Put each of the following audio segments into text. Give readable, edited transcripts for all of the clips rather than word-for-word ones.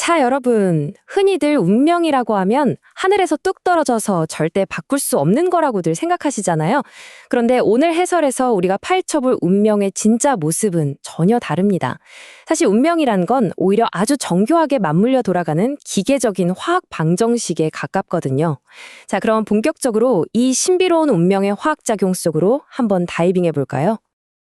자, 여러분. 흔히들 운명이라고 하면 하늘에서 뚝 떨어져서 절대 바꿀 수 없는 거라고들 생각하시잖아요. 그런데 오늘 해설에서 우리가 파헤쳐볼 운명의 진짜 모습은 전혀 다릅니다. 사실 운명이란 건 오히려 아주 정교하게 맞물려 돌아가는 기계적인 화학 방정식에 가깝거든요. 자, 그럼 본격적으로 이 신비로운 운명의 화학작용 속으로 한번 다이빙해 볼까요?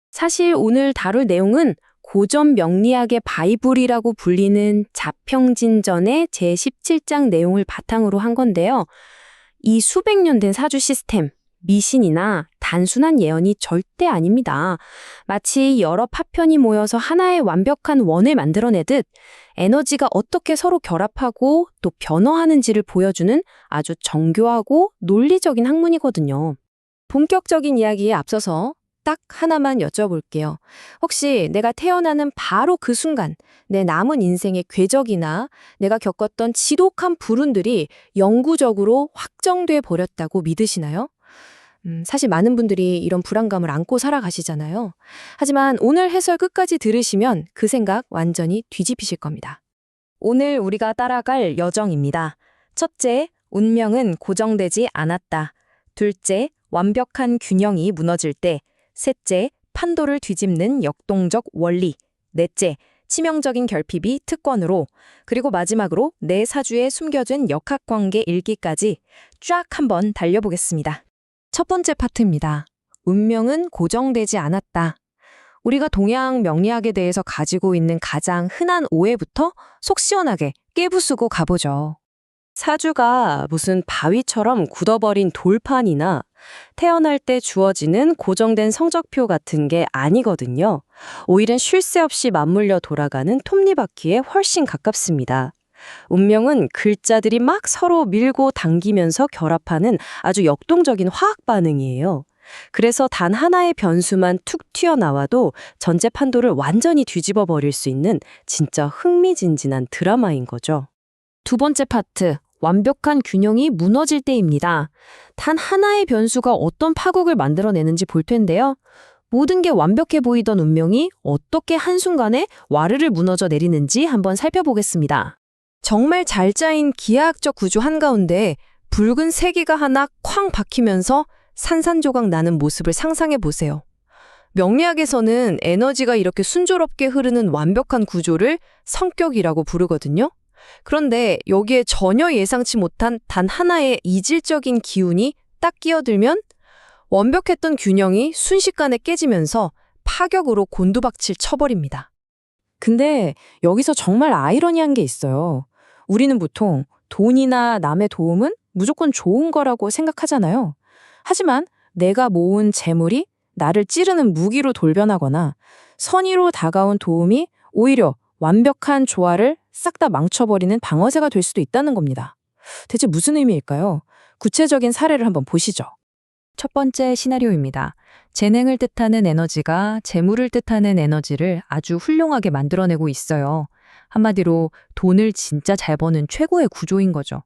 사실 오늘 다룰 내용은 고전 명리학의 바이블이라고 불리는 자평진전의 제17장 내용을 바탕으로 한 건데요. 이 수백 년 된 사주 시스템, 미신이나 단순한 예언이 절대 아닙니다. 마치 여러 파편이 모여서 하나의 완벽한 원을 만들어내듯 에너지가 어떻게 서로 결합하고 또 변화하는지를 보여주는 아주 정교하고 논리적인 학문이거든요. 본격적인 이야기에 앞서서 딱 하나만 여쭤볼게요. 혹시 내가 태어나는 바로 그 순간 내 남은 인생의 궤적이나 내가 겪었던 지독한 불운들이 영구적으로 확정돼 버렸다고 믿으시나요? 사실 많은 분들이 이런 불안감을 안고 살아가시잖아요. 하지만 오늘 해설 끝까지 들으시면 그 생각 완전히 뒤집히실 겁니다. 오늘 우리가 따라갈 여정입니다. 첫째, 운명은 고정되지 않았다. 둘째, 완벽한 균형이 무너질 때. 셋째, 판도를 뒤집는 역동적 원리. 넷째, 치명적인 결핍이 특권으로. 그리고 마지막으로 내 사주에 숨겨진 역학관계 일기까지 쫙 한번 달려보겠습니다. 첫 번째 파트입니다. 운명은 고정되지 않았다. 우리가 동양 명리학에 대해서 가지고 있는 가장 흔한 오해부터 속 시원하게 깨부수고 가보죠. 사주가 무슨 바위처럼 굳어버린 돌판이나 태어날 때 주어지는 고정된 성적표 같은 게 아니거든요. 오히려 쉴 새 없이 맞물려 돌아가는 톱니바퀴에 훨씬 가깝습니다. 운명은 글자들이 막 서로 밀고 당기면서 결합하는 아주 역동적인 화학 반응이에요. 그래서 단 하나의 변수만 툭 튀어나와도 전체 판도를 완전히 뒤집어 버릴 수 있는 진짜 흥미진진한 드라마인 거죠. 두 번째 파트, 완벽한 균형이 무너질 때입니다. 단 하나의 변수가 어떤 파국을 만들어내는지 볼 텐데요. 모든 게 완벽해 보이던 운명이 어떻게 한순간에 와르르 무너져 내리는지 한번 살펴보겠습니다. 정말 잘 짜인 기하학적 구조 한가운데 붉은 세기가 하나 쾅 박히면서 산산조각 나는 모습을 상상해 보세요. 명리학에서는 에너지가 이렇게 순조롭게 흐르는 완벽한 구조를 성격이라고 부르거든요. 그런데 여기에 전혀 예상치 못한 단 하나의 이질적인 기운이 딱 끼어들면 완벽했던 균형이 순식간에 깨지면서 파격으로 곤두박질 쳐버립니다. 근데 여기서 정말 아이러니한 게 있어요. 우리는 보통 돈이나 남의 도움은 무조건 좋은 거라고 생각하잖아요. 하지만 내가 모은 재물이 나를 찌르는 무기로 돌변하거나 선의로 다가온 도움이 오히려 완벽한 조화를 싹 다 망쳐버리는 방어쇠가 될 수도 있다는 겁니다. 대체 무슨 의미일까요? 구체적인 사례를 한번 보시죠. 첫 번째 시나리오입니다. 재능을 뜻하는 에너지가 재물을 뜻하는 에너지를 아주 훌륭하게 만들어내고 있어요. 한마디로 돈을 진짜 잘 버는 최고의 구조인 거죠.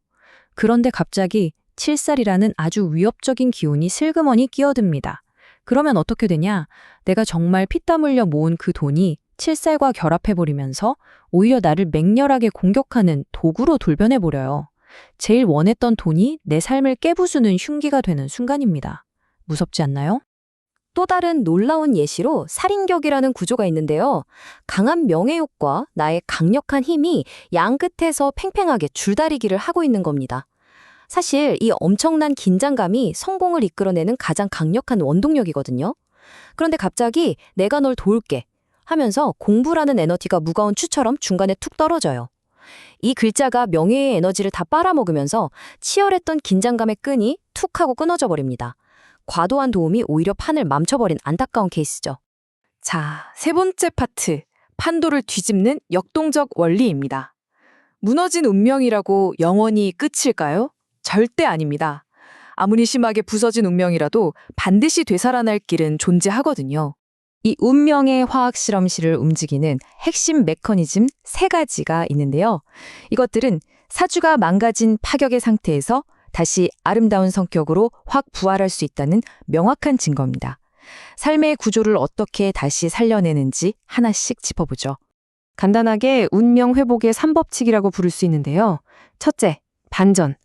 그런데 갑자기 칠살이라는 아주 위협적인 기운이 슬그머니 끼어듭니다. 그러면 어떻게 되냐? 내가 정말 피땀 흘려 모은 그 돈이 칠살과 결합해버리면서 오히려 나를 맹렬하게 공격하는 도구로 돌변해버려요. 제일 원했던 돈이 내 삶을 깨부수는 흉기가 되는 순간입니다. 무섭지 않나요? 또 다른 놀라운 예시로 살인격이라는 구조가 있는데요. 강한 명예욕과 나의 강력한 힘이 양 끝에서 팽팽하게 줄다리기를 하고 있는 겁니다. 사실 이 엄청난 긴장감이 성공을 이끌어내는 가장 강력한 원동력이거든요. 그런데 갑자기 내가 널 도울게 하면서 공부라는 에너지가 무거운 추처럼 중간에 툭 떨어져요. 이 글자가 명예의 에너지를 다 빨아먹으면서 치열했던 긴장감의 끈이 툭 하고 끊어져 버립니다. 과도한 도움이 오히려 판을 맘쳐버린 안타까운 케이스죠. 자, 세 번째 파트, 판도를 뒤집는 역동적 원리입니다. 무너진 운명이라고 영원히 끝일까요? 절대 아닙니다. 아무리 심하게 부서진 운명이라도 반드시 되살아날 길은 존재하거든요. 이 운명의 화학 실험실을 움직이는 핵심 메커니즘 3가지가 있는데요. 이것들은 사주가 망가진 파격의 상태에서 다시 아름다운 성격으로 확 부활할 수 있다는 명확한 증거입니다. 삶의 구조를 어떻게 다시 살려내는지 하나씩 짚어보죠. 간단하게 운명 회복의 3법칙이라고 부를 수 있는데요. 첫째, 반전.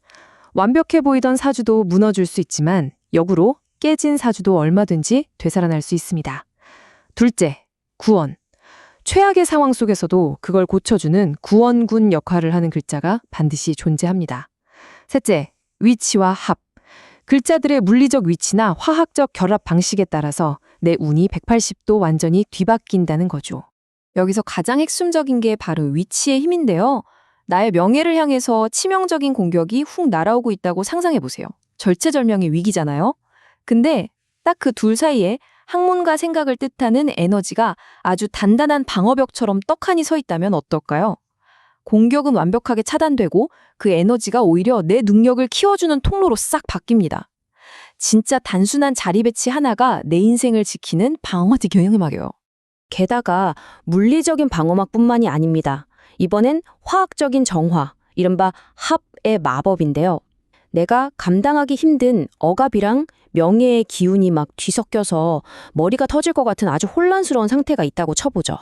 완벽해 보이던 사주도 무너질 수 있지만 역으로 깨진 사주도 얼마든지 되살아날 수 있습니다. 둘째, 구원. 최악의 상황 속에서도 그걸 고쳐주는 구원군 역할을 하는 글자가 반드시 존재합니다. 셋째, 위치와 합. 글자들의 물리적 위치나 화학적 결합 방식에 따라서 내 운이 180도 완전히 뒤바뀐다는 거죠. 여기서 가장 핵심적인 게 바로 위치의 힘인데요. 나의 명예를 향해서 치명적인 공격이 훅 날아오고 있다고 상상해보세요. 절체절명의 위기잖아요. 근데 딱 그 둘 사이에 학문과 생각을 뜻하는 에너지가 아주 단단한 방어벽처럼 떡하니 서 있다면 어떨까요? 공격은 완벽하게 차단되고 그 에너지가 오히려 내 능력을 키워주는 통로로 싹 바뀝니다. 진짜 단순한 자리 배치 하나가 내 인생을 지키는 방어막 경영음악이에요. 게다가 물리적인 방어막뿐만이 아닙니다. 이번엔 화학적인 정화, 이른바 합의 마법인데요. 내가 감당하기 힘든 억압이랑 명예의 기운이 막 뒤섞여서 머리가 터질 것 같은 아주 혼란스러운 상태가 있다고 쳐보죠.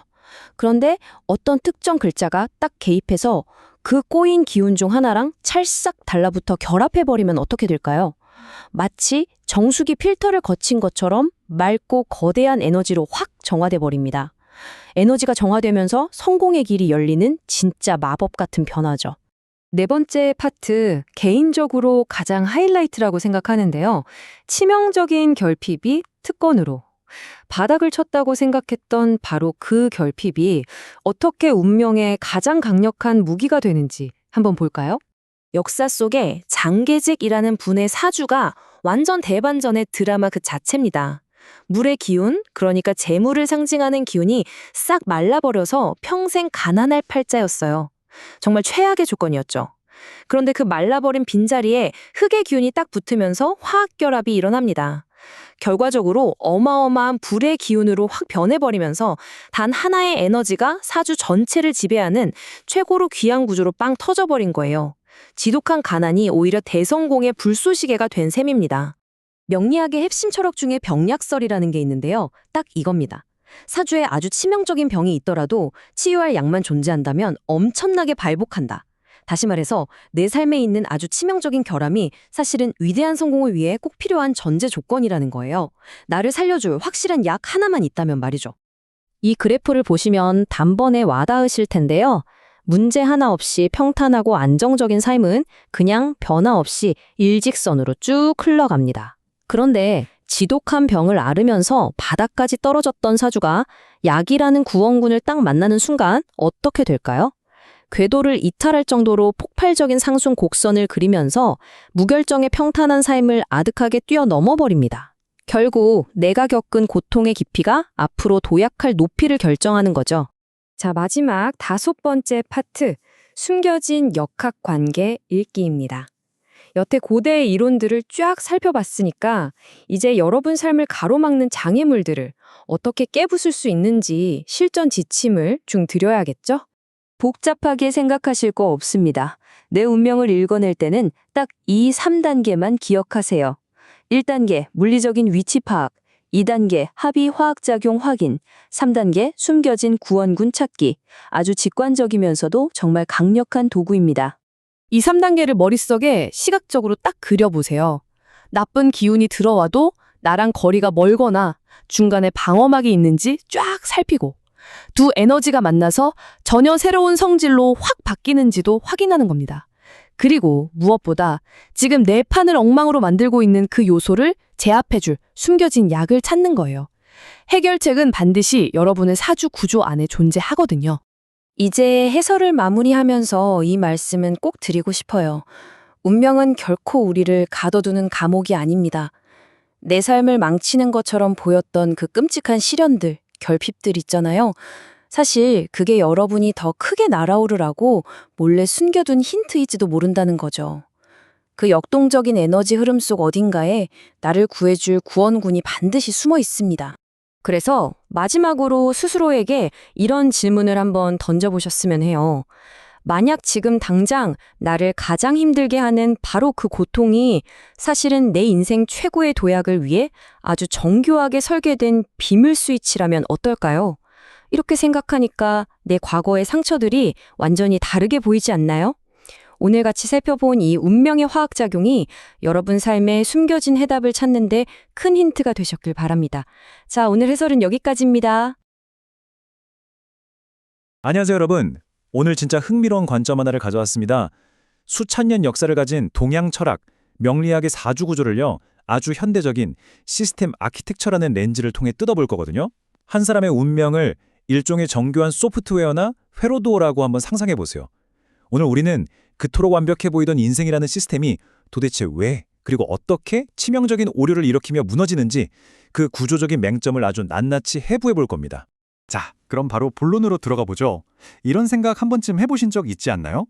그런데 어떤 특정 글자가 딱 개입해서 그 꼬인 기운 중 하나랑 찰싹 달라붙어 결합해버리면 어떻게 될까요? 마치 정수기 필터를 거친 것처럼 맑고 거대한 에너지로 확 정화돼 버립니다. 에너지가 정화되면서 성공의 길이 열리는 진짜 마법 같은 변화죠. 네 번째 파트, 개인적으로 가장 하이라이트라고 생각하는데요. 치명적인 결핍이 특권으로. 바닥을 쳤다고 생각했던 바로 그 결핍이 어떻게 운명의 가장 강력한 무기가 되는지 한번 볼까요? 역사 속에 장계직이라는 분의 사주가 완전 대반전의 드라마 그 자체입니다. 물의 기운, 그러니까 재물을 상징하는 기운이 싹 말라버려서 평생 가난할 팔자였어요. 정말 최악의 조건이었죠. 그런데 그 말라버린 빈자리에 흙의 기운이 딱 붙으면서 화학결합이 일어납니다. 결과적으로 어마어마한 불의 기운으로 확 변해버리면서 단 하나의 에너지가 사주 전체를 지배하는 최고로 귀한 구조로 빵 터져버린 거예요. 지독한 가난이 오히려 대성공의 불쏘시개가 된 셈입니다. 명리학의 핵심 철학 중에 병약설이라는 게 있는데요. 딱 이겁니다. 사주에 아주 치명적인 병이 있더라도 치유할 약만 존재한다면 엄청나게 발복한다. 다시 말해서 내 삶에 있는 아주 치명적인 결함이 사실은 위대한 성공을 위해 꼭 필요한 전제 조건이라는 거예요. 나를 살려줄 확실한 약 하나만 있다면 말이죠. 이 그래프를 보시면 단번에 와닿으실 텐데요. 문제 하나 없이 평탄하고 안정적인 삶은 그냥 변화 없이 일직선으로 쭉 흘러갑니다. 그런데 지독한 병을 앓으면서 바닥까지 떨어졌던 사주가 약이라는 구원군을 딱 만나는 순간 어떻게 될까요? 궤도를 이탈할 정도로 폭발적인 상승 곡선을 그리면서 무결정의 평탄한 삶을 아득하게 뛰어넘어 버립니다. 결국 내가 겪은 고통의 깊이가 앞으로 도약할 높이를 결정하는 거죠. 자, 마지막 5번째 파트, 숨겨진 역학관계 읽기입니다. 여태 고대의 이론들을 쫙 살펴봤으니까 이제 여러분 삶을 가로막는 장애물들을 어떻게 깨부술 수 있는지 실전 지침을 좀 드려야겠죠? 복잡하게 생각하실 거 없습니다. 내 운명을 읽어낼 때는 딱 이 3단계만 기억하세요. 1단계 물리적인 위치 파악, 2단계 합의 화학작용 확인, 3단계 숨겨진 구원군 찾기. 아주 직관적이면서도 정말 강력한 도구입니다. 이 3단계를 머릿속에 시각적으로 딱 그려보세요. 나쁜 기운이 들어와도 나랑 거리가 멀거나 중간에 방어막이 있는지 쫙 살피고 두 에너지가 만나서 전혀 새로운 성질로 확 바뀌는지도 확인하는 겁니다. 그리고 무엇보다 지금 내 판을 엉망으로 만들고 있는 그 요소를 제압해줄 숨겨진 약을 찾는 거예요. 해결책은 반드시 여러분의 사주 구조 안에 존재하거든요. 이제 해설을 마무리하면서 이 말씀은 꼭 드리고 싶어요. 운명은 결코 우리를 가둬두는 감옥이 아닙니다. 내 삶을 망치는 것처럼 보였던 그 끔찍한 시련들, 결핍들 있잖아요. 사실 그게 여러분이 더 크게 날아오르라고 몰래 숨겨둔 힌트일지도 모른다는 거죠. 그 역동적인 에너지 흐름 속 어딘가에 나를 구해줄 구원군이 반드시 숨어 있습니다. 그래서 마지막으로 스스로에게 이런 질문을 한번 던져보셨으면 해요. 만약 지금 당장 나를 가장 힘들게 하는 바로 그 고통이 사실은 내 인생 최고의 도약을 위해 아주 정교하게 설계된 비밀 스위치라면 어떨까요? 이렇게 생각하니까 내 과거의 상처들이 완전히 다르게 보이지 않나요? 오늘 같이 살펴본 이 운명의 화학작용이 여러분 삶에 숨겨진 해답을 찾는데 큰 힌트가 되셨길 바랍니다. 자, 오늘 해설은 여기까지입니다. 안녕하세요, 여러분. 오늘 진짜 흥미로운 관점 하나를 가져왔습니다. 수천 년 역사를 가진 동양 철학, 명리학의 사주 구조를요, 아주 현대적인 시스템 아키텍처라는 렌즈를 통해 뜯어볼 거거든요. 한 사람의 운명을 일종의 정교한 소프트웨어나 회로도어라고 한번 상상해 보세요. 오늘 우리는 그토록 완벽해 보이던 인생이라는 시스템이 도대체 왜, 그리고 어떻게 치명적인 오류를 일으키며 무너지는지 그 구조적인 맹점을 아주 낱낱이 해부해 볼 겁니다. 자, 그럼 바로 본론으로 들어가 보죠. 이런 생각 한 번쯤 해보신 적 있지 않나요?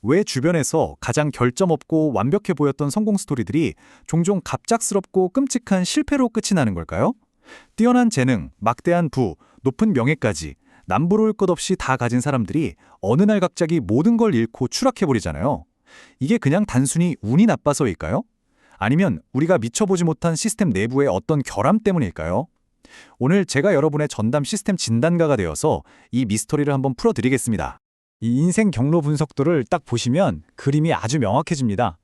왜 주변에서 가장 결점 없고 완벽해 보였던 성공 스토리들이 종종 갑작스럽고 끔찍한 실패로 끝이 나는 걸까요? 뛰어난 재능, 막대한 부, 높은 명예까지 남부러울 것 없이 다 가진 사람들이 어느 날 갑자기 모든 걸 잃고 추락해버리잖아요. 이게 그냥 단순히 운이 나빠서일까요? 아니면 우리가 미쳐보지 못한 시스템 내부의 어떤 결함 때문일까요? 오늘 제가 여러분의 전담 시스템 진단가가 되어서 이 미스터리를 한번 풀어드리겠습니다. 이 인생 경로 분석도를 딱 보시면 그림이 아주 명확해집니다.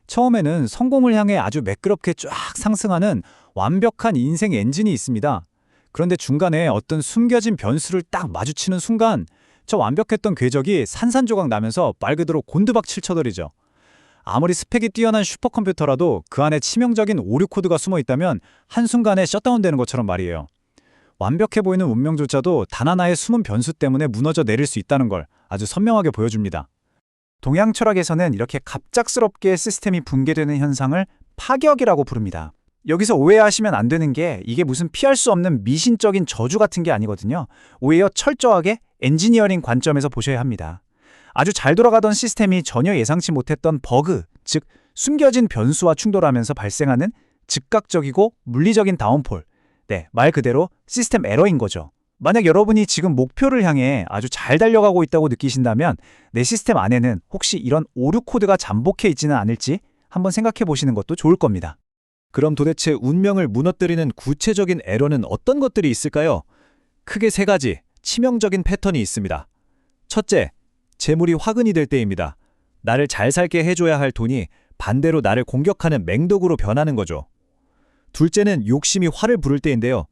처음에는 성공을 향해 아주 매끄럽게 쫙 상승하는 완벽한 인생 엔진이 있습니다. 그런데 중간에 어떤 숨겨진 변수를 딱 마주치는 순간 저 완벽했던 궤적이 산산조각 나면서 말 그대로 곤두박질 쳐버리죠. 아무리 스펙이 뛰어난 슈퍼컴퓨터라도 그 안에 치명적인 오류 코드가 숨어 있다면 한순간에 셧다운되는 것처럼 말이에요. 완벽해 보이는 운명조차도 단 하나의 숨은 변수 때문에 무너져 내릴 수 있다는 걸 아주 선명하게 보여줍니다. 동양 철학에서는 이렇게 갑작스럽게 시스템이 붕괴되는 현상을 파격이라고 부릅니다. 여기서 오해하시면 안 되는 게 이게 무슨 피할 수 없는 미신적인 저주 같은 게 아니거든요. 오히려 철저하게 엔지니어링 관점에서 보셔야 합니다. 아주 잘 돌아가던 시스템이 전혀 예상치 못했던 버그, 즉 숨겨진 변수와 충돌하면서 발생하는 즉각적이고 물리적인 다운폴. 네, 말 그대로 시스템 에러인 거죠. 만약 여러분이 지금 목표를 향해 아주 잘 달려가고 있다고 느끼신다면 내 시스템 안에는 혹시 이런 오류 코드가 잠복해 있지는 않을지 한번 생각해 보시는 것도 좋을 겁니다. 그럼 도대체 운명을 무너뜨리는 구체적인 에러는 어떤 것들이 있을까요? 크게 세 가지 치명적인 패턴이 있습니다. 첫째, 재물이 화근이 될 때입니다. 나를 잘 살게 해줘야 할 돈이 반대로 나를 공격하는 맹독으로 변하는 거죠. 둘째는 욕심이 화를 부를 때인데요.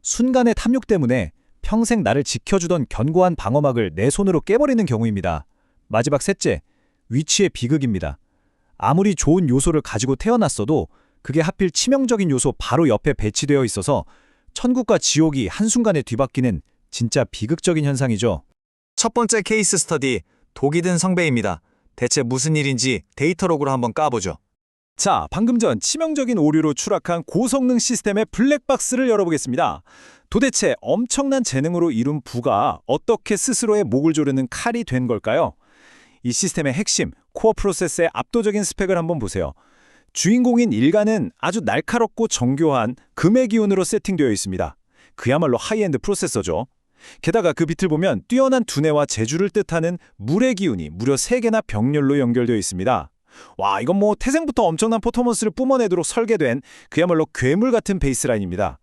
순간의 탐욕 때문에 평생 나를 지켜주던 견고한 방어막을 내 손으로 깨버리는 경우입니다. 마지막 셋째, 위치의 비극입니다. 아무리 좋은 요소를 가지고 태어났어도 그게 하필 치명적인 요소 바로 옆에 배치되어 있어서 천국과 지옥이 한순간에 뒤바뀌는 진짜 비극적인 현상이죠. 첫 번째 케이스 스터디, 독이 든 성배입니다. 대체 무슨 일인지 데이터록으로 한번 까보죠. 자, 방금 전 치명적인 오류로 추락한 고성능 시스템의 블랙박스를 열어보겠습니다. 도대체 엄청난 재능으로 이룬 부가 어떻게 스스로의 목을 조르는 칼이 된 걸까요? 이 시스템의 핵심, 코어 프로세스의 압도적인 스펙을 한번 보세요. 주인공인 일가는 아주 날카롭고 정교한 금의 기운으로 세팅되어 있습니다. 그야말로 하이엔드 프로세서죠. 게다가 그 빛을 보면 뛰어난 두뇌와 재주를 뜻하는 물의 기운이 무려 3개나 병렬로 연결되어 있습니다. 와, 이건 뭐 태생부터 엄청난 퍼포먼스를 뿜어내도록 설계된 그야말로 괴물 같은 베이스라인입니다.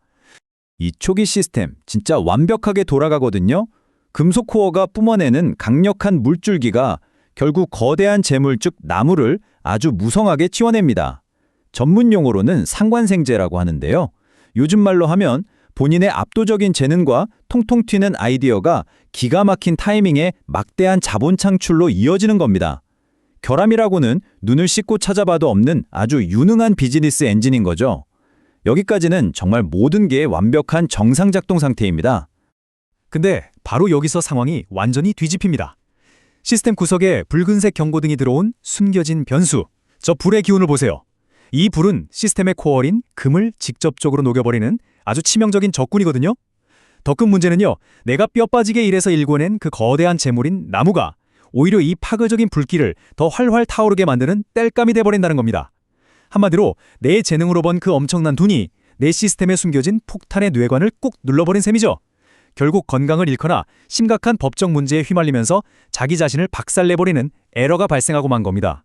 이 초기 시스템 진짜 완벽하게 돌아가거든요. 금속 코어가 뿜어내는 강력한 물줄기가 결국 거대한 재물 즉 나무를 아주 무성하게 튀어냅니다. 전문 용어로는 상관생재라고 하는데요. 요즘 말로 하면 본인의 압도적인 재능과 통통 튀는 아이디어가 기가 막힌 타이밍에 막대한 자본 창출로 이어지는 겁니다. 결함이라고는 눈을 씻고 찾아봐도 없는 아주 유능한 비즈니스 엔진인 거죠. 여기까지는 정말 모든 게 완벽한 정상작동 상태입니다. 근데 바로 여기서 상황이 완전히 뒤집힙니다. 시스템 구석에 붉은색 경고등이 들어온 숨겨진 변수. 저 불의 기운을 보세요. 이 불은 시스템의 코어인 금을 직접적으로 녹여버리는 아주 치명적인 적군이거든요. 더 큰 문제는요, 내가 뼈 빠지게 일해서 일궈낸 그 거대한 재물인 나무가 오히려 이 파괴적인 불길을 더 활활 타오르게 만드는 땔감이 돼버린다는 겁니다. 한마디로 내 재능으로 번 그 엄청난 돈이 내 시스템에 숨겨진 폭탄의 뇌관을 꾹 눌러버린 셈이죠. 결국 건강을 잃거나 심각한 법적 문제에 휘말리면서 자기 자신을 박살내버리는 에러가 발생하고 만 겁니다.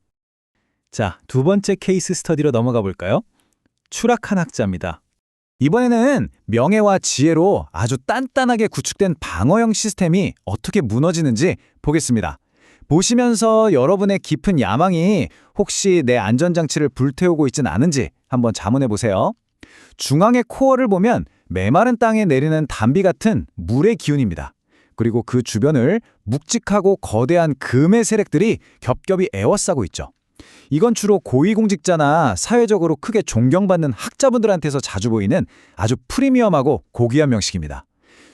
자, 두 번째 케이스 스터디로 넘어가 볼까요? 추락한 학자입니다. 이번에는 명예와 지혜로 아주 단단하게 구축된 방어형 시스템이 어떻게 무너지는지 보겠습니다. 보시면서 여러분의 깊은 야망이 혹시 내 안전장치를 불태우고 있진 않은지 한번 자문해 보세요. 중앙의 코어를 보면 메마른 땅에 내리는 담비 같은 물의 기운입니다. 그리고 그 주변을 묵직하고 거대한 금의 세력들이 겹겹이 에워싸고 있죠. 이건 주로 고위공직자나 사회적으로 크게 존경받는 학자분들한테서 자주 보이는 아주 프리미엄하고 고귀한 명식입니다.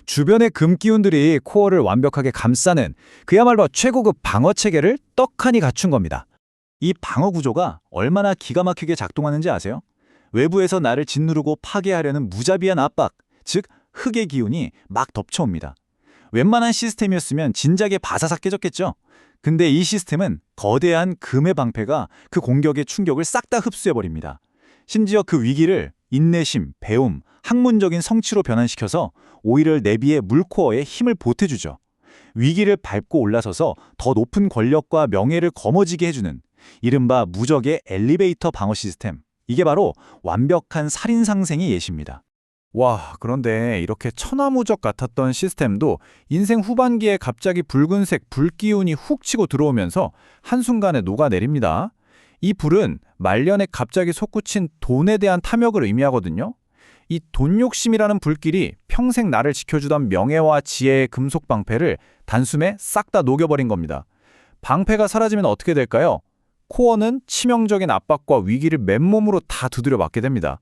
주변의 금 기운들이 코어를 완벽하게 감싸는 그야말로 최고급 방어 체계를 떡하니 갖춘 겁니다. 이 방어 구조가 얼마나 기가 막히게 작동하는지 아세요? 외부에서 나를 짓누르고 파괴하려는 무자비한 압박, 즉 흑의 기운이 막 덮쳐옵니다. 웬만한 시스템이었으면 진작에 바사삭 깨졌겠죠. 근데 이 시스템은 거대한 금의 방패가 그 공격의 충격을 싹 다 흡수해버립니다. 심지어 그 위기를 인내심, 배움, 학문적인 성취로 변환시켜서 오히려 내비의 물코어에 힘을 보태주죠. 위기를 밟고 올라서서 더 높은 권력과 명예를 거머쥐게 해주는 이른바 무적의 엘리베이터 방어 시스템. 이게 바로 완벽한 살인상생의 예시입니다. 와, 그런데 이렇게 천하무적 같았던 시스템도 인생 후반기에 갑자기 붉은색 불기운이 훅 치고 들어오면서 한순간에 녹아내립니다. 이 불은 말년에 갑자기 솟구친 돈에 대한 탐욕을 의미하거든요. 이 돈욕심이라는 불길이 평생 나를 지켜주던 명예와 지혜의 금속 방패를 단숨에 싹 다 녹여버린 겁니다. 방패가 사라지면 어떻게 될까요? 코어는 치명적인 압박과 위기를 맨몸으로 다 두드려 맞게 됩니다.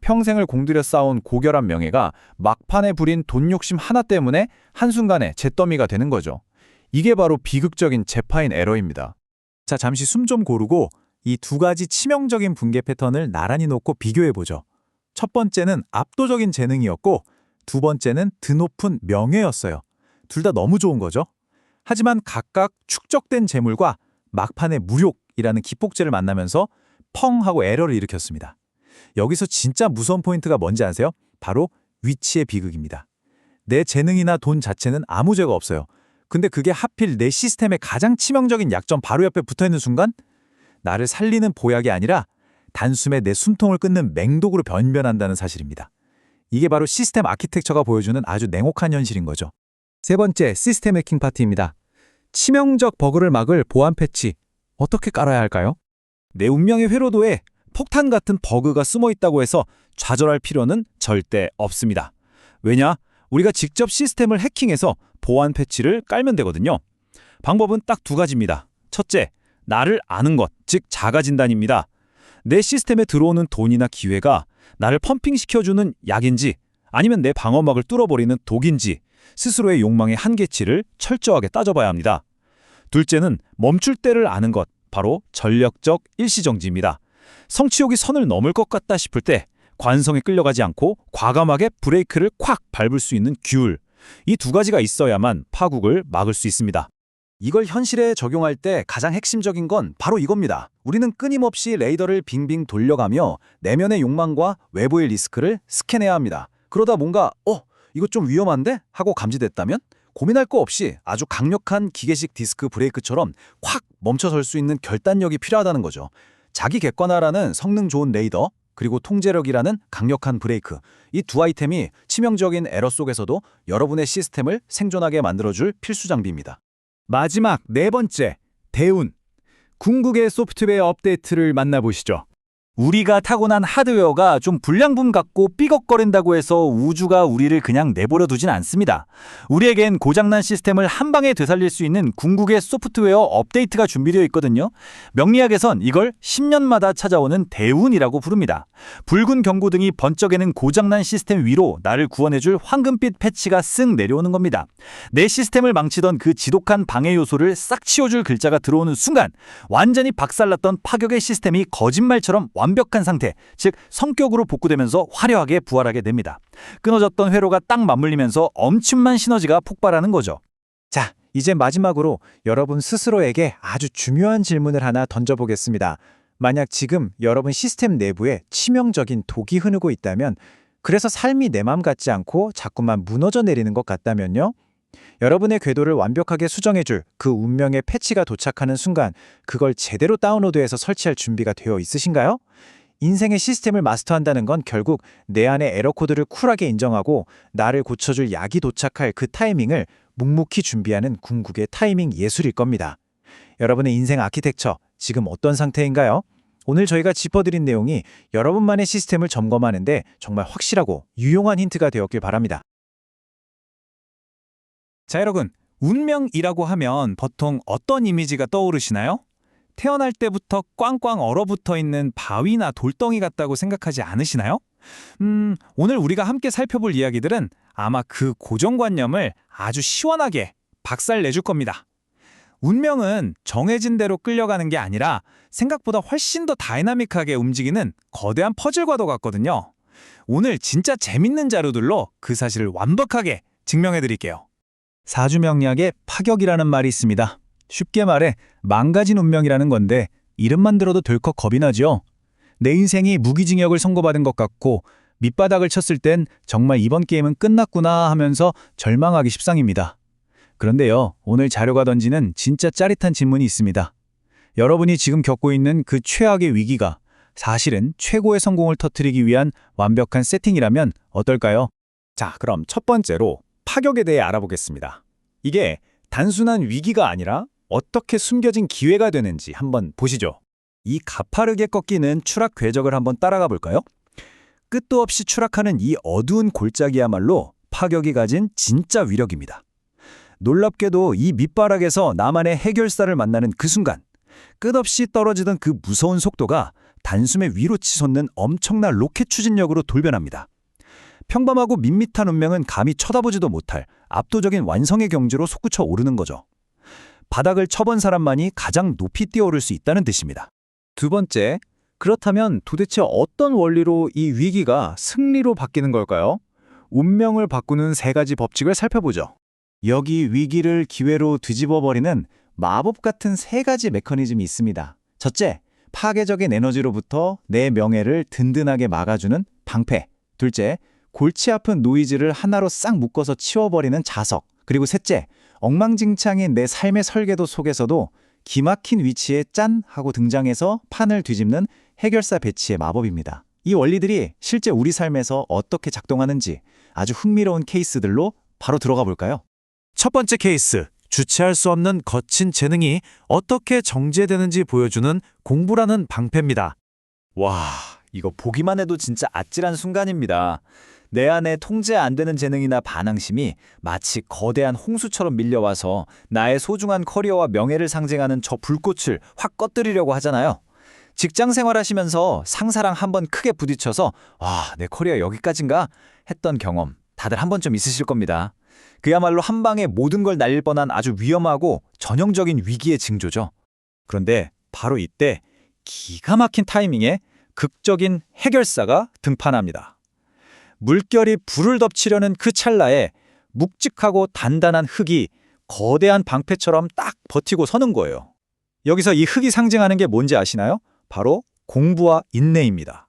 평생을 공들여 쌓아온 고결한 명예가 막판에 부린 돈욕심 하나 때문에 한순간에 잿더미가 되는 거죠. 이게 바로 비극적인 재파인 에러입니다. 자, 잠시 숨 좀 고르고 이 두 가지 치명적인 붕괴 패턴을 나란히 놓고 비교해보죠. 첫 번째는 압도적인 재능이었고 두 번째는 드높은 명예였어요. 둘 다 너무 좋은 거죠. 하지만 각각 축적된 재물과 막판의 무욕이라는 기폭제를 만나면서 펑 하고 에러를 일으켰습니다. 여기서 진짜 무서운 포인트가 뭔지 아세요? 바로 위치의 비극입니다. 내 재능이나 돈 자체는 아무 죄가 없어요. 근데 그게 하필 내 시스템의 가장 치명적인 약점 바로 옆에 붙어있는 순간 나를 살리는 보약이 아니라 단숨에 내 숨통을 끊는 맹독으로 변변한다는 사실입니다. 이게 바로 시스템 아키텍처가 보여주는 아주 냉혹한 현실인 거죠. 세 번째, 시스템 해킹 파트입니다. 치명적 버그를 막을 보안 패치, 어떻게 깔아야 할까요? 내 운명의 회로도에 폭탄 같은 버그가 숨어 있다고 해서 좌절할 필요는 절대 없습니다. 왜냐? 우리가 직접 시스템을 해킹해서 보안 패치를 깔면 되거든요. 방법은 딱 두 가지입니다. 첫째, 나를 아는 것, 즉 자가 진단입니다. 내 시스템에 들어오는 돈이나 기회가 나를 펌핑시켜주는 약인지 아니면 내 방어막을 뚫어버리는 독인지 스스로의 욕망의 한계치를 철저하게 따져봐야 합니다. 둘째는 멈출 때를 아는 것, 바로 전력적 일시정지입니다. 성취욕이 선을 넘을 것 같다 싶을 때 관성에 끌려가지 않고 과감하게 브레이크를 콱 밟을 수 있는 규율. 이 두 가지가 있어야만 파국을 막을 수 있습니다. 이걸 현실에 적용할 때 가장 핵심적인 건 바로 이겁니다. 우리는 끊임없이 레이더를 빙빙 돌려가며 내면의 욕망과 외부의 리스크를 스캔해야 합니다. 그러다 뭔가 이거 좀 위험한데? 하고 감지됐다면 고민할 거 없이 아주 강력한 기계식 디스크 브레이크처럼 확 멈춰설 수 있는 결단력이 필요하다는 거죠. 자기 객관화라는 성능 좋은 레이더, 그리고 통제력이라는 강력한 브레이크, 이 두 아이템이 치명적인 에러 속에서도 여러분의 시스템을 생존하게 만들어줄 필수 장비입니다. 마지막 네 번째, 대운. 궁극의 소프트웨어 업데이트를 만나보시죠. 우리가 타고난 하드웨어가 좀 불량품 같고 삐걱거린다고 해서 우주가 우리를 그냥 내버려 두진 않습니다. 우리에겐 고장난 시스템을 한 방에 되살릴 수 있는 궁극의 소프트웨어 업데이트가 준비되어 있거든요. 명리학에선 이걸 10년마다 찾아오는 대운이라고 부릅니다. 붉은 경고등이 번쩍이는 고장난 시스템 위로 나를 구원해줄 황금빛 패치가 쓱 내려오는 겁니다. 내 시스템을 망치던 그 지독한 방해 요소를 싹 치워줄 글자가 들어오는 순간 완전히 박살났던 파격의 시스템이 거짓말처럼 완벽한 상태, 즉 성격으로 복구되면서 화려하게 부활하게 됩니다. 끊어졌던 회로가 딱 맞물리면서 엄청난 시너지가 폭발하는 거죠. 자, 이제 마지막으로 여러분 스스로에게 아주 중요한 질문을 하나 던져보겠습니다. 만약 지금 여러분 시스템 내부에 치명적인 독이 흐르고 있다면, 그래서 삶이 내 맘 같지 않고 자꾸만 무너져 내리는 것 같다면요? 여러분의 궤도를 완벽하게 수정해줄 그 운명의 패치가 도착하는 순간 그걸 제대로 다운로드해서 설치할 준비가 되어 있으신가요? 인생의 시스템을 마스터한다는 건 결국 내 안의 에러 코드를 쿨하게 인정하고 나를 고쳐줄 약이 도착할 그 타이밍을 묵묵히 준비하는 궁극의 타이밍 예술일 겁니다. 여러분의 인생 아키텍처, 지금 어떤 상태인가요? 오늘 저희가 짚어드린 내용이 여러분만의 시스템을 점검하는데 정말 확실하고 유용한 힌트가 되었길 바랍니다. 자, 여러분, 운명이라고 하면 보통 어떤 이미지가 떠오르시나요? 태어날 때부터 꽝꽝 얼어붙어 있는 바위나 돌덩이 같다고 생각하지 않으시나요? 오늘 우리가 함께 살펴볼 이야기들은 아마 그 고정관념을 아주 시원하게 박살내줄 겁니다. 운명은 정해진 대로 끌려가는 게 아니라 생각보다 훨씬 더 다이나믹하게 움직이는 거대한 퍼즐과도 같거든요. 오늘 진짜 재밌는 자료들로 그 사실을 완벽하게 증명해드릴게요. 사주명리학에 파격이라는 말이 있습니다. 쉽게 말해 망가진 운명이라는 건데 이름만 들어도 덜컥 겁이 나죠. 내 인생이 무기징역을 선고받은 것 같고 밑바닥을 쳤을 땐 정말 이번 게임은 끝났구나 하면서 절망하기 십상입니다. 그런데요, 오늘 자료가 던지는 진짜 짜릿한 질문이 있습니다. 여러분이 지금 겪고 있는 그 최악의 위기가 사실은 최고의 성공을 터뜨리기 위한 완벽한 세팅이라면 어떨까요? 자, 그럼 첫 번째로 파격에 대해 알아보겠습니다. 이게 단순한 위기가 아니라 어떻게 숨겨진 기회가 되는지 한번 보시죠. 이 가파르게 꺾이는 추락 궤적을 한번 따라가 볼까요? 끝도 없이 추락하는 이 어두운 골짜기야말로 파격이 가진 진짜 위력입니다. 놀랍게도 이 밑바닥에서 나만의 해결사를 만나는 그 순간, 끝없이 떨어지던 그 무서운 속도가 단숨에 위로 치솟는 엄청난 로켓 추진력으로 돌변합니다. 평범하고 밋밋한 운명은 감히 쳐다보지도 못할 압도적인 완성의 경지로 솟구쳐 오르는 거죠. 바닥을 쳐본 사람만이 가장 높이 뛰어오를 수 있다는 뜻입니다. 두 번째, 그렇다면 도대체 어떤 원리로 이 위기가 승리로 바뀌는 걸까요? 운명을 바꾸는 세 가지 법칙을 살펴보죠. 여기 위기를 기회로 뒤집어버리는 마법 같은 세 가지 메커니즘이 있습니다. 첫째, 파괴적인 에너지로부터 내 명예를 든든하게 막아주는 방패. 둘째, 골치 아픈 노이즈를 하나로 싹 묶어서 치워버리는 자석. 그리고 셋째, 엉망진창인 내 삶의 설계도 속에서도 기막힌 위치에 짠 하고 등장해서 판을 뒤집는 해결사 배치의 마법입니다. 이 원리들이 실제 우리 삶에서 어떻게 작동하는지 아주 흥미로운 케이스들로 바로 들어가 볼까요? 첫 번째 케이스, 주체할 수 없는 거친 재능이 어떻게 정제되는지 보여주는 공부라는 방패입니다. 와, 이거 보기만 해도 진짜 아찔한 순간입니다. 내 안에 통제 안 되는 재능이나 반항심이 마치 거대한 홍수처럼 밀려와서 나의 소중한 커리어와 명예를 상징하는 저 불꽃을 확 꺼뜨리려고 하잖아요. 직장 생활하시면서 상사랑 한번 크게 부딪혀서 와, 내 커리어 여기까지인가? 했던 경험 다들 한 번쯤 있으실 겁니다. 그야말로 한 방에 모든 걸 날릴 뻔한 아주 위험하고 전형적인 위기의 징조죠. 그런데 바로 이때 기가 막힌 타이밍에 극적인 해결사가 등판합니다. 물결이 불을 덮치려는 그 찰나에 묵직하고 단단한 흙이 거대한 방패처럼 딱 버티고 서는 거예요. 여기서 이 흙이 상징하는 게 뭔지 아시나요? 바로 공부와 인내입니다.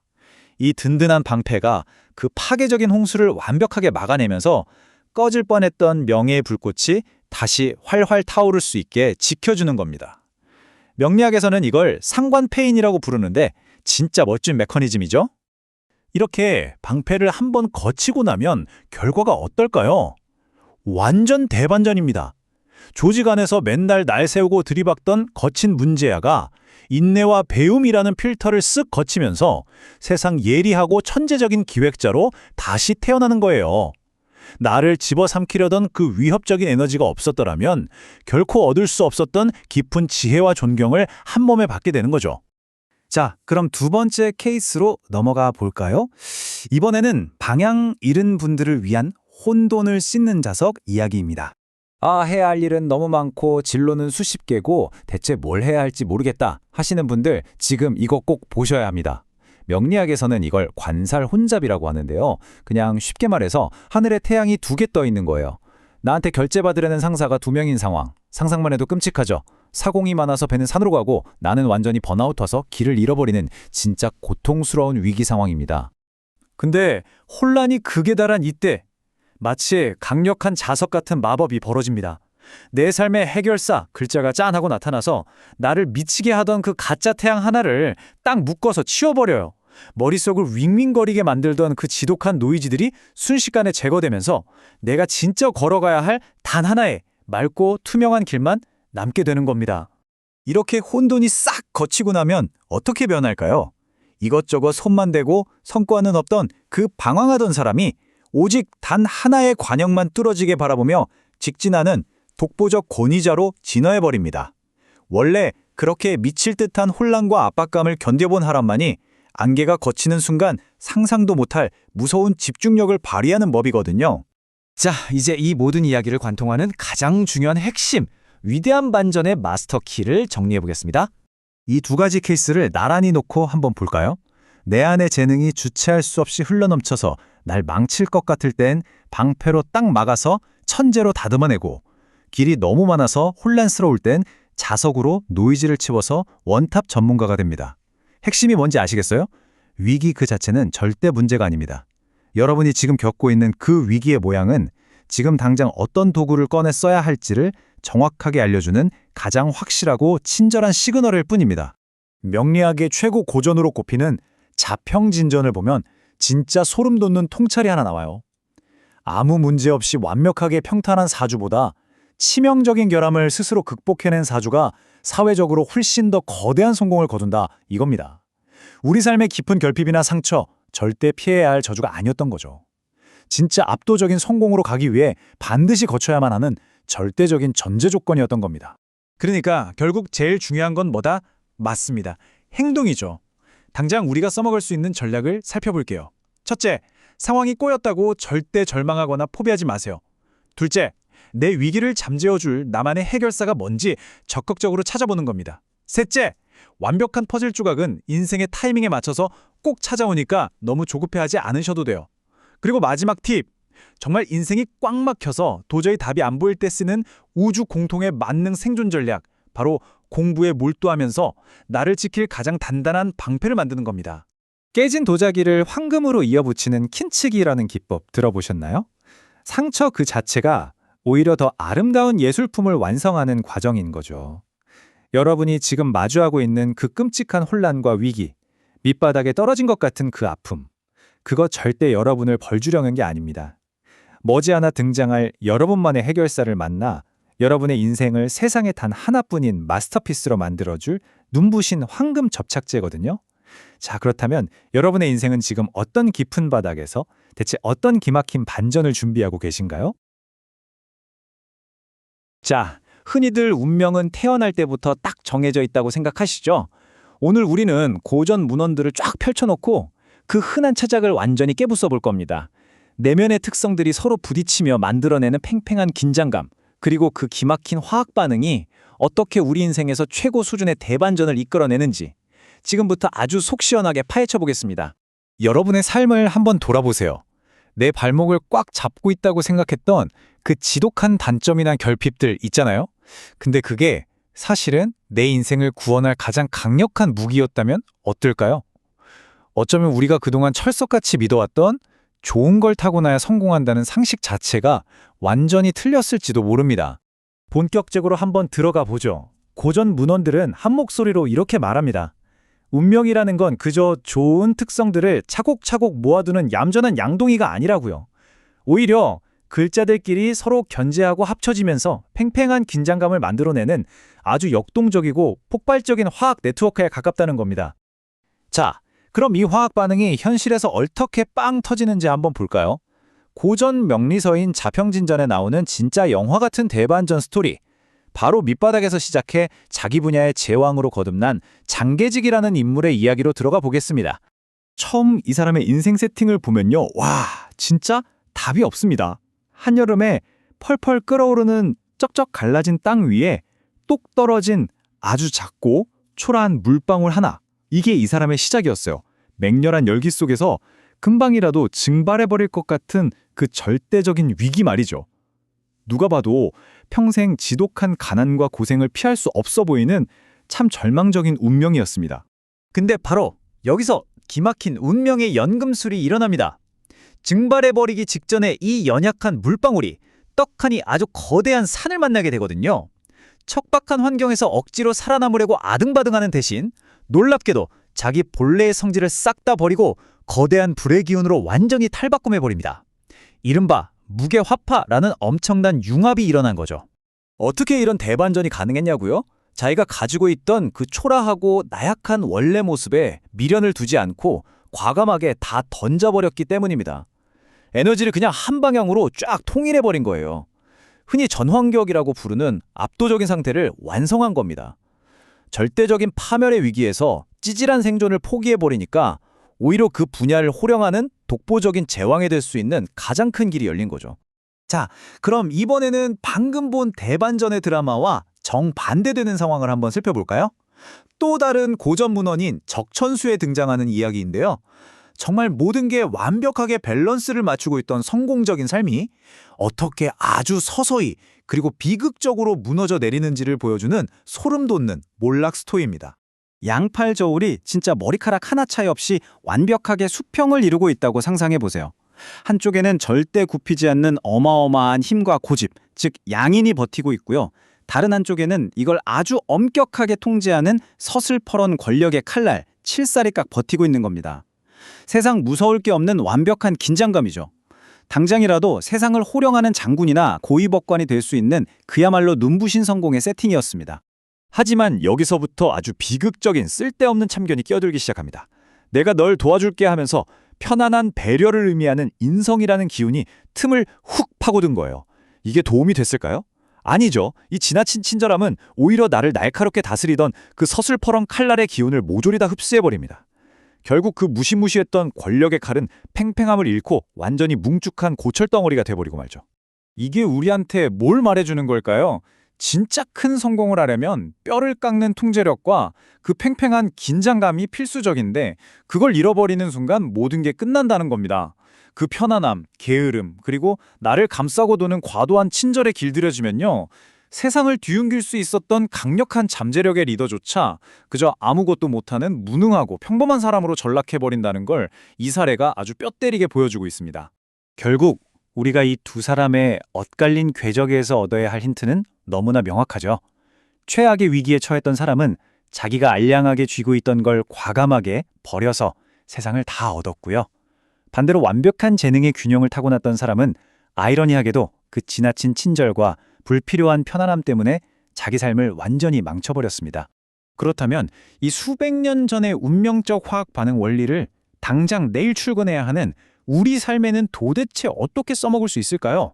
이 든든한 방패가 그 파괴적인 홍수를 완벽하게 막아내면서 꺼질 뻔했던 명예의 불꽃이 다시 활활 타오를 수 있게 지켜주는 겁니다. 명리학에서는 이걸 상관패인이라고 부르는데 진짜 멋진 메커니즘이죠? 이렇게 방패를 한번 거치고 나면 결과가 어떨까요? 완전 대반전입니다. 조직 안에서 맨날 날 세우고 들이박던 거친 문제야가 인내와 배움이라는 필터를 쓱 거치면서 세상 예리하고 천재적인 기획자로 다시 태어나는 거예요. 나를 집어삼키려던 그 위협적인 에너지가 없었더라면 결코 얻을 수 없었던 깊은 지혜와 존경을 한 몸에 받게 되는 거죠. 자, 그럼 두 번째 케이스로 넘어가 볼까요? 이번에는 방향 잃은 분들을 위한 혼돈을 씻는 자석 이야기입니다. 아, 해야 할 일은 너무 많고 진로는 수십 개고 대체 뭘 해야 할지 모르겠다 하시는 분들 지금 이거 꼭 보셔야 합니다. 명리학에서는 이걸 관살 혼잡이라고 하는데요. 그냥 쉽게 말해서 하늘에 태양이 두 개 떠 있는 거예요. 나한테 결제받으려는 상사가 2명인 상황. 상상만 해도 끔찍하죠. 사공이 많아서 배는 산으로 가고 나는 완전히 번아웃 와서 길을 잃어버리는 진짜 고통스러운 위기 상황입니다. 근데 혼란이 극에 달한 이때 마치 강력한 자석 같은 마법이 벌어집니다. 내 삶의 해결사 글자가 짠 하고 나타나서 나를 미치게 하던 그 가짜 태양 하나를 딱 묶어서 치워버려요. 머릿속을 윙윙거리게 만들던 그 지독한 노이즈들이 순식간에 제거되면서 내가 진짜 걸어가야 할 단 하나의 맑고 투명한 길만 남게 되는 겁니다. 이렇게 혼돈이 싹 거치고 나면 어떻게 변할까요? 이것저것 손만 대고 성과는 없던 그 방황하던 사람이 오직 단 하나의 관역만 뚫어지게 바라보며 직진하는 독보적 권위자로 진화해버립니다. 원래 그렇게 미칠 듯한 혼란과 압박감을 견뎌본 사람만이 안개가 걷히는 순간 상상도 못할 무서운 집중력을 발휘하는 법이거든요. 자, 이제 이 모든 이야기를 관통하는 가장 중요한 핵심, 위대한 반전의 마스터 키를 정리해보겠습니다. 이 두 가지 케이스를 나란히 놓고 한번 볼까요? 내 안의 재능이 주체할 수 없이 흘러넘쳐서 날 망칠 것 같을 땐 방패로 딱 막아서 천재로 다듬어내고, 길이 너무 많아서 혼란스러울 땐 자석으로 노이즈를 채워서 원탑 전문가가 됩니다. 핵심이 뭔지 아시겠어요? 위기 그 자체는 절대 문제가 아닙니다. 여러분이 지금 겪고 있는 그 위기의 모양은 지금 당장 어떤 도구를 꺼내 써야 할지를 정확하게 알려주는 가장 확실하고 친절한 시그널일 뿐입니다. 명리학의 최고 고전으로 꼽히는 자평진전을 보면 진짜 소름 돋는 통찰이 하나 나와요. 아무 문제 없이 완벽하게 평탄한 사주보다 치명적인 결함을 스스로 극복해낸 사주가 사회적으로 훨씬 더 거대한 성공을 거둔다, 이겁니다. 우리 삶의 깊은 결핍이나 상처, 절대 피해야 할 저주가 아니었던 거죠. 진짜 압도적인 성공으로 가기 위해 반드시 거쳐야만 하는 절대적인 전제 조건이었던 겁니다. 그러니까 결국 제일 중요한 건 뭐다? 맞습니다. 행동이죠. 당장 우리가 써먹을 수 있는 전략을 살펴볼게요. 첫째, 상황이 꼬였다고 절대 절망하거나 포기하지 마세요. 둘째, 내 위기를 잠재워줄 나만의 해결사가 뭔지 적극적으로 찾아보는 겁니다. 셋째, 완벽한 퍼즐 조각은 인생의 타이밍에 맞춰서 꼭 찾아오니까 너무 조급해하지 않으셔도 돼요. 그리고 마지막 팁, 정말 인생이 꽉 막혀서 도저히 답이 안 보일 때 쓰는 우주 공통의 만능 생존 전략, 바로 공부에 몰두하면서 나를 지킬 가장 단단한 방패를 만드는 겁니다. 깨진 도자기를 황금으로 이어붙이는 킨치기라는 기법 들어보셨나요? 상처 그 자체가 오히려 더 아름다운 예술품을 완성하는 과정인 거죠. 여러분이 지금 마주하고 있는 그 끔찍한 혼란과 위기, 밑바닥에 떨어진 것 같은 그 아픔, 그거 절대 여러분을 벌주려는 게 아닙니다. 머지않아 등장할 여러분만의 해결사를 만나 여러분의 인생을 세상에 단 하나뿐인 마스터피스로 만들어줄 눈부신 황금 접착제거든요. 자, 그렇다면 여러분의 인생은 지금 어떤 깊은 바닥에서 대체 어떤 기막힌 반전을 준비하고 계신가요? 자, 흔히들 운명은 태어날 때부터 딱 정해져 있다고 생각하시죠? 오늘 우리는 고전 문헌들을 쫙 펼쳐놓고 그 흔한 차작을 완전히 깨부숴 볼 겁니다. 내면의 특성들이 서로 부딪히며 만들어내는 팽팽한 긴장감, 그리고 그 기막힌 화학 반응이 어떻게 우리 인생에서 최고 수준의 대반전을 이끌어내는지 지금부터 아주 속 시원하게 파헤쳐 보겠습니다. 여러분의 삶을 한번 돌아보세요. 내 발목을 꽉 잡고 있다고 생각했던 그 지독한 단점이나 결핍들 있잖아요. 근데 그게 사실은 내 인생을 구원할 가장 강력한 무기였다면 어떨까요? 어쩌면 우리가 그동안 철석같이 믿어왔던 좋은 걸 타고나야 성공한다는 상식 자체가 완전히 틀렸을지도 모릅니다. 본격적으로 한번 들어가 보죠. 고전 문헌들은 한 목소리로 이렇게 말합니다. 운명이라는 건 그저 좋은 특성들을 차곡차곡 모아두는 얌전한 양동이가 아니라고요. 오히려 글자들끼리 서로 견제하고 합쳐지면서 팽팽한 긴장감을 만들어내는 아주 역동적이고 폭발적인 화학 네트워크에 가깝다는 겁니다. 자, 그럼 이 화학 반응이 현실에서 어떻게 빵 터지는지 한번 볼까요? 고전 명리서인 자평진전에 나오는 진짜 영화 같은 대반전 스토리. 바로 밑바닥에서 시작해 자기 분야의 제왕으로 거듭난 장계직이라는 인물의 이야기로 들어가 보겠습니다. 처음 이 사람의 인생 세팅을 보면요. 와, 진짜 답이 없습니다. 한여름에 펄펄 끓어오르는 쩍쩍 갈라진 땅 위에 똑 떨어진 아주 작고 초라한 물방울 하나. 이게 이 사람의 시작이었어요. 맹렬한 열기 속에서 금방이라도 증발해버릴 것 같은 그 절대적인 위기 말이죠. 누가 봐도 평생 지독한 가난과 고생을 피할 수 없어 보이는 참 절망적인 운명이었습니다. 근데 바로 여기서 기막힌 운명의 연금술이 일어납니다. 증발해버리기 직전에 이 연약한 물방울이 떡하니 아주 거대한 산을 만나게 되거든요. 척박한 환경에서 억지로 살아남으려고 아등바등하는 대신 놀랍게도 자기 본래의 성질을 싹 다 버리고 거대한 불의 기운으로 완전히 탈바꿈해버립니다. 이른바 무게화파라는 엄청난 융합이 일어난 거죠. 어떻게 이런 대반전이 가능했냐고요? 자기가 가지고 있던 그 초라하고 나약한 원래 모습에 미련을 두지 않고 과감하게 다 던져버렸기 때문입니다. 에너지를 그냥 한 방향으로 쫙 통일해버린 거예요. 흔히 전환격이라고 부르는 압도적인 상태를 완성한 겁니다. 절대적인 파멸의 위기에서 찌질한 생존을 포기해버리니까 오히려 그 분야를 호령하는 독보적인 제왕이 될 수 있는 가장 큰 길이 열린 거죠. 자, 그럼 이번에는 방금 본 대반전의 드라마와 정반대되는 상황을 한번 살펴볼까요? 또 다른 고전 문헌인 적천수에 등장하는 이야기인데요. 정말 모든 게 완벽하게 밸런스를 맞추고 있던 성공적인 삶이 어떻게 아주 서서히 그리고 비극적으로 무너져 내리는지를 보여주는 소름 돋는 몰락 스토리입니다. 양팔 저울이 진짜 머리카락 하나 차이 없이 완벽하게 수평을 이루고 있다고 상상해 보세요. 한쪽에는 절대 굽히지 않는 어마어마한 힘과 고집, 즉 양인이 버티고 있고요. 다른 한쪽에는 이걸 아주 엄격하게 통제하는 서슬퍼런 권력의 칼날, 칠살이 깍 버티고 있는 겁니다. 세상 무서울 게 없는 완벽한 긴장감이죠. 당장이라도 세상을 호령하는 장군이나 고위법관이 될 수 있는 그야말로 눈부신 성공의 세팅이었습니다. 하지만 여기서부터 아주 비극적인 쓸데없는 참견이 끼어들기 시작합니다. 내가 널 도와줄게 하면서 편안한 배려를 의미하는 인성이라는 기운이 틈을 훅 파고든 거예요. 이게 도움이 됐을까요? 아니죠. 이 지나친 친절함은 오히려 나를 날카롭게 다스리던 그 서슬퍼런 칼날의 기운을 모조리 다 흡수해버립니다. 결국 그 무시무시했던 권력의 칼은 팽팽함을 잃고 완전히 뭉툭한 고철덩어리가 돼버리고 말죠. 이게 우리한테 뭘 말해주는 걸까요? 진짜 큰 성공을 하려면 뼈를 깎는 통제력과 그 팽팽한 긴장감이 필수적인데 그걸 잃어버리는 순간 모든 게 끝난다는 겁니다. 그 편안함, 게으름, 그리고 나를 감싸고 도는 과도한 친절에 길들여지면요. 세상을 뒤흔길 수 있었던 강력한 잠재력의 리더조차 그저 아무것도 못하는 무능하고 평범한 사람으로 전락해버린다는 걸 이 사례가 아주 뼈 때리게 보여주고 있습니다. 결국 우리가 이 두 사람의 엇갈린 궤적에서 얻어야 할 힌트는 너무나 명확하죠. 최악의 위기에 처했던 사람은 자기가 알량하게 쥐고 있던 걸 과감하게 버려서 세상을 다 얻었고요. 반대로 완벽한 재능의 균형을 타고났던 사람은 아이러니하게도 그 지나친 친절과 불필요한 편안함 때문에 자기 삶을 완전히 망쳐버렸습니다. 그렇다면 이 수백 년 전의 운명적 화학 반응 원리를 당장 내일 출근해야 하는 우리 삶에는 도대체 어떻게 써먹을 수 있을까요?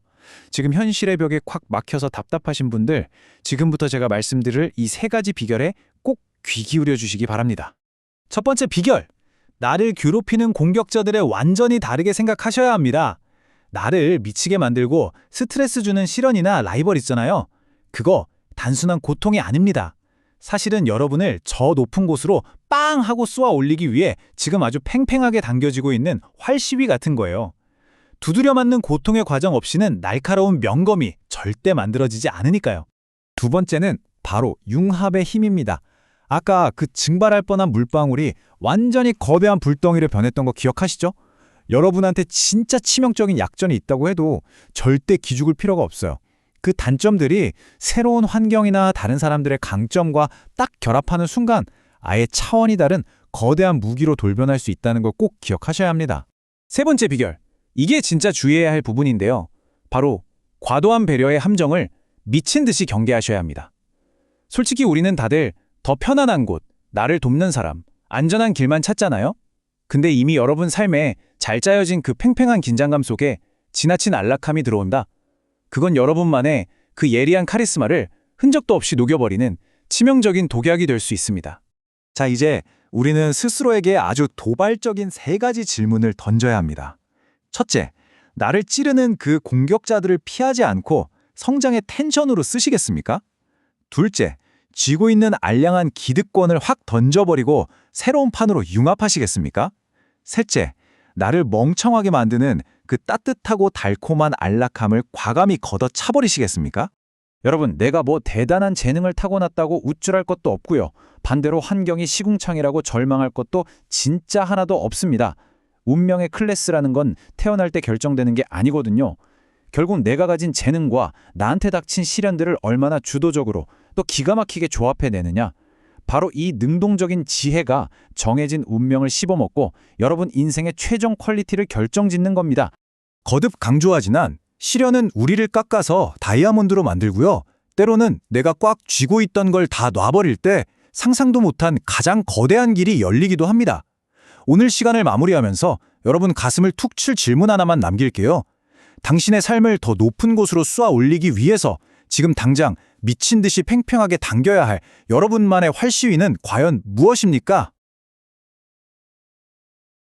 지금 현실의 벽에 콱 막혀서 답답하신 분들, 지금부터 제가 말씀드릴 이 세 가지 비결에 꼭 귀 기울여 주시기 바랍니다. 첫 번째 비결, 나를 괴롭히는 공격자들을 완전히 다르게 생각하셔야 합니다. 나를 미치게 만들고 스트레스 주는 실현이나 라이벌 있잖아요. 그거 단순한 고통이 아닙니다. 사실은 여러분을 저 높은 곳으로 빵 하고 쏘아 올리기 위해 지금 아주 팽팽하게 당겨지고 있는 활시위 같은 거예요. 두드려 맞는 고통의 과정 없이는 날카로운 명검이 절대 만들어지지 않으니까요. 두 번째는 바로 융합의 힘입니다. 아까 그 증발할 뻔한 물방울이 완전히 거대한 불덩이를 변했던 거 기억하시죠? 여러분한테 진짜 치명적인 약점이 있다고 해도 절대 기죽을 필요가 없어요. 그 단점들이 새로운 환경이나 다른 사람들의 강점과 딱 결합하는 순간 아예 차원이 다른 거대한 무기로 돌변할 수 있다는 걸 꼭 기억하셔야 합니다. 세 번째 비결, 이게 진짜 주의해야 할 부분인데요. 바로 과도한 배려의 함정을 미친 듯이 경계하셔야 합니다. 솔직히 우리는 다들 더 편안한 곳, 나를 돕는 사람, 안전한 길만 찾잖아요? 근데 이미 여러분 삶에 잘 짜여진 그 팽팽한 긴장감 속에 지나친 안락함이 들어온다. 그건 여러분만의 그 예리한 카리스마를 흔적도 없이 녹여버리는 치명적인 독약이 될 수 있습니다. 자, 이제 우리는 스스로에게 아주 도발적인 세 가지 질문을 던져야 합니다. 첫째, 나를 찌르는 그 공격자들을 피하지 않고 성장의 텐션으로 쓰시겠습니까? 둘째, 쥐고 있는 알량한 기득권을 확 던져버리고 새로운 판으로 융합하시겠습니까? 셋째, 나를 멍청하게 만드는 그 따뜻하고 달콤한 안락함을 과감히 걷어차버리시겠습니까? 여러분, 내가 뭐 대단한 재능을 타고났다고 우쭐할 것도 없고요. 반대로 환경이 시궁창이라고 절망할 것도 진짜 하나도 없습니다. 운명의 클래스라는 건 태어날 때 결정되는 게 아니거든요. 결국 내가 가진 재능과 나한테 닥친 시련들을 얼마나 주도적으로 또 기가 막히게 조합해내느냐, 바로 이 능동적인 지혜가 정해진 운명을 씹어먹고 여러분 인생의 최종 퀄리티를 결정짓는 겁니다. 거듭 강조하지만 시련은 우리를 깎아서 다이아몬드로 만들고요. 때로는 내가 꽉 쥐고 있던 걸 다 놔버릴 때 상상도 못한 가장 거대한 길이 열리기도 합니다. 오늘 시간을 마무리하면서 여러분 가슴을 툭 칠 질문 하나만 남길게요. 당신의 삶을 더 높은 곳으로 쏘아 올리기 위해서 지금 당장 미친 듯이 팽팽하게 당겨야 할 여러분만의 활시위는 과연 무엇입니까?